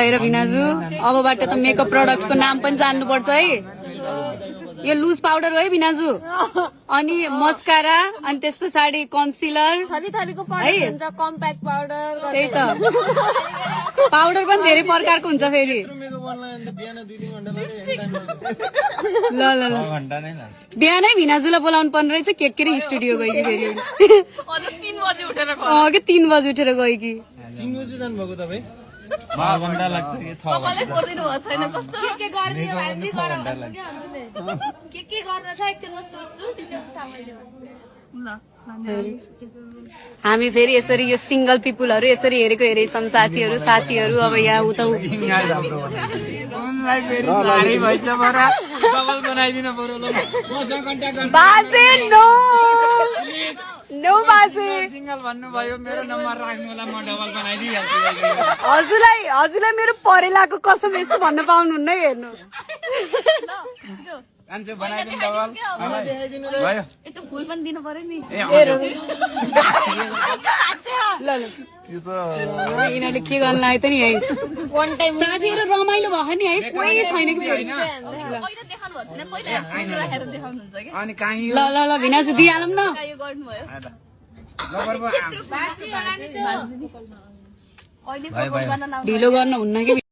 भिनाजु अबबाट त मेकअप प्रोडक्टको नाम पनि जान्नुपर्छ है। यो लुज पाउडर हो है भिनाजु, अनि मस्कारा, अनि त्यस पछाडि कन्सिलर, थरीको पाउडर हुन्छ, कम्प्याक्ट पाउडर। त्यही त पाउडर पनि धेरै प्रकारको हुन्छ फेरि। ल ल ल बिहानै भिनाजुलाई बोलाउनु पर्ने रहेछ के रे स्टुडियो गयो कि फेरि 3 बजे उठेर अघि 3 बजे उठेर गयो कि 3 बजे जानुभएको तपाईँ? घण्टा लाग्छ कि 6 तपाईँले गरिदिनु भएको छैन कस्तो के गर्ने हो हामी गरौँ के गर्न छ एकछिन म सोध्छु तिमीले थाहा मैले ल हामी फेरि यसरी यो सिंगल पिपुलहरु यसरी हेरेको हेरेछौँ साथीहरु अब यहाँ उता उनलाई फेरि साह्रै भइछ बरा डबल बनाइदिनु पर्यो ल मसँग कन्ट्याक्ट गर्नु बाजे नो बाजे सिंगल भन्नु भयो मेरो नम्बर राख्नु होला म डबल बनाइदिइहाल्छु हजुरलाई मेरो परेलाको कसम यस्तो भन्न पाउनुहुन्न है हेर्नु कान्छे बनाइदिनु डबल भयो यस्तो फुल पनि दिनु पर्यो नि ल ल यिनीहरूले के गर्न लाग्यो त नि है वन टाइम साथीहरु रमाइलो भयो नि है कोही छैन कि पहिला देखाउनु भएको छैन पहिला फुल राखेर देखाउनुहुन्छ के अनि काहीँ ल ल ल भिनाजु दिइहालौँ न यो गर्नुभयो नम्बर बासी होला नि त्यो अहिले प्रपोज गर्न ढिलो गर्न हुन्न कि